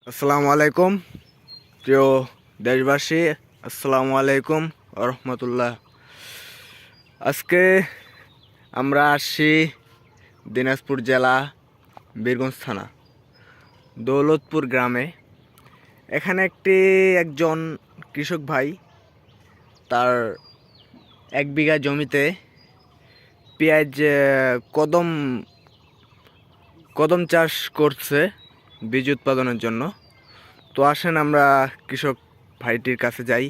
আসসালামু আলাইকুম প্রিয় দেশবাসী, আসসালামু আলাইকুম রহমতুল্লাহ। আজকে আমরা আসছি দিনাজপুর জেলা বীরগঞ্জ থানা দৌলতপুর গ্রামে। এখানে একজন কৃষক ভাই তার 1 বিঘা জমিতে পেঁয়াজ কদম চাষ করছে বীজ উৎপাদনের জন্য। তো আসেন আমরা কৃষক ভাইটির কাছে যাই,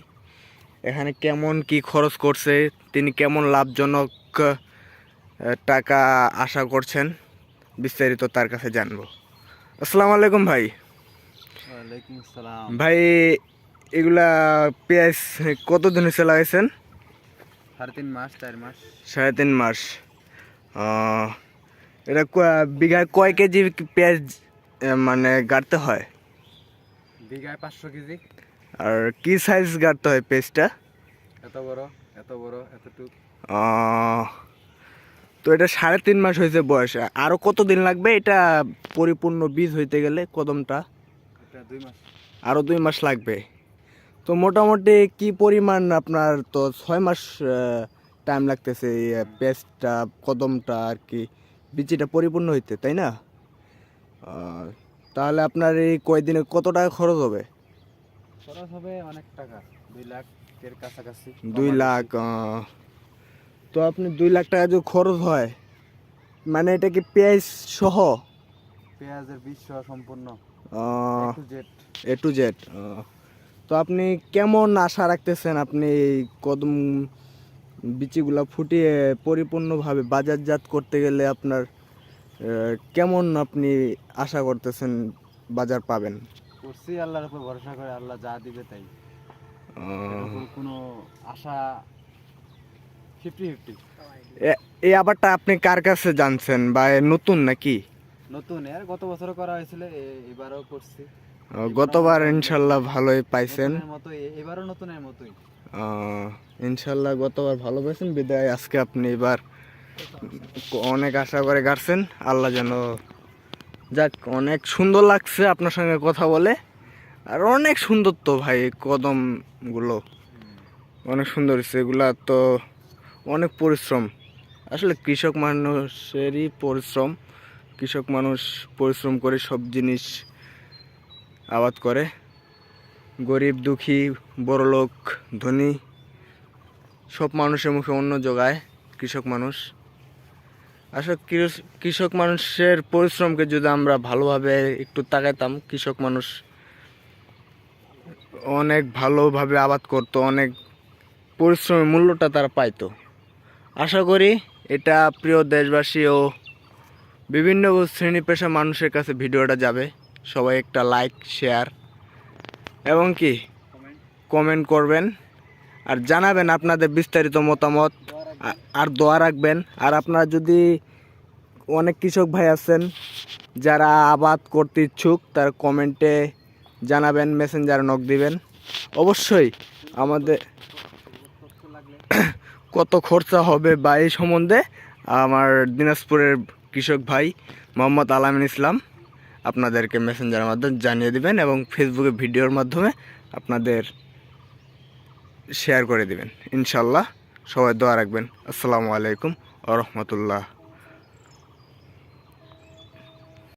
এখানে কেমন কি খরচ করছে, তিনি কেমন লাভজনক টাকা আশা করছেন, বিস্তারিত তার কাছে জানবো। আসসালামু আলাইকুম ভাই। ওয়ালাইকুম আসসালাম। ভাই, এগুলা পেঁয়াজ কতদিন হয়েছে লাগাইছেন? 3.5 মাস 4 মাস। 3.5 মাস। এটা বিঘায় কয় কেজি পেঁয়াজ মানে গাড়তে হয়? বিঘায় 500 কেজি। আর কি সাইজ গাড়তে হয় পেঁয়াজটা? এত বড় এতটুক। তো এটা 3.5 মাস হয়েছে বয়স, আরো কতদিন লাগবে এটা পরিপূর্ণ বীজ হইতে গেলে কদমটা? এটা 2 মাস। আরো 2 মাস লাগবে। তো মোটামুটি কি পরিমাণ, আপনার তো 6 মাস টাইম লাগতেছে এই পেঁয়াজটা কদমটা আর কি বীজটা পরিপূর্ণ হইতে, তাই না? তাহলে আপনার এই কয়দিনে কত টাকা খরচ হবে? খরচ হবে অনেক টাকা, 2 লাখের কাছাকাছি। 2 লাখ। তো আপনি 2 লাখ টাকা যদি খরচ হয়, মানে এটা কি পেঁয়াজ সহ? পেঁয়াজের বীজ সহ সম্পূর্ণ এ টু জেড। তো আপনি কেমন আশা রাখতেছেন, আপনি এই কদম বিচিগুলা ফুটিয়ে পরিপূর্ণভাবে বাজারজাত করতে গেলে আপনার কেমন আপনি আশা করতেছেন বাজার পাবেন? করছি আল্লাহর উপর ভরসা করে, আল্লাহ যা দিবে তাই। কোনো আশা 50-50। এই আবারটা আপনি কার কাছে জানছেন, বা নতুন নাকি? নতুন, এর গত বছরও করা হয়েছিল, এবারও করছি। গতবার ইনশাল্লাহ ভালোই পাইছেন। এবারও নতুনের মতোই। ইনশাল্লাহ গতবার ভালো পেয়েছেন, বিদায় আজকে আপনি এবার অনেক আশা করে গাড়ছেন। আল্লাহ যেন, যাক, অনেক সুন্দর লাগছে আপনার সঙ্গে কথা বলে। আর অনেক সুন্দর তো ভাই, কদমগুলো অনেক সুন্দর হচ্ছে। এগুলা তো অনেক পরিশ্রম, আসলে কৃষক মানুষেরই পরিশ্রম। কৃষক মানুষ পরিশ্রম করে সব জিনিস আবাদ করে। গরিব দুঃখী বড়লোক ধনী সব মানুষের মুখে অন্ন জোগায় কৃষক মানুষ। আসলে কৃষক মানুষের পরিশ্রমকে যদি আমরা ভালোভাবে একটু তাকাইতাম, কৃষক মানুষ অনেক ভালোভাবে আবাদ করতো, অনেক পরিশ্রমের মূল্যটা তারা পাইতো। আশা করি এটা প্রিয় দেশবাসী ও বিভিন্ন শ্রেণী পেশা মানুষের কাছে ভিডিওটা যাবে। সবাই একটা লাইক, শেয়ার এবং কি কমেন্ট করবেন, আর জানাবেন আপনাদের বিস্তারিত মতামত, আর দোয়া রাখবেন। আর আপনারা যদি অনেক কৃষক ভাই আছেন যারা আবাদ করতে ইচ্ছুক, তার কমেন্টে জানাবেন, মেসেঞ্জারে নক দিবেন। অবশ্যই আমাদের কত খরচা হবে বা এই সম্বন্ধে আমার দিনাজপুরের কৃষক ভাই মোহাম্মদ আলামিন ইসলাম আপনাদেরকে মেসেঞ্জারের মাধ্যমে জানিয়ে দিবেন, এবং ফেসবুকে ভিডিওর মাধ্যমে আপনাদের শেয়ার করে দিবেন। ইনশাল্লাহ সবাই দোয়া রাখবেন। আসসালামু আলাইকুম ওয়া রাহমাতুল্লাহ।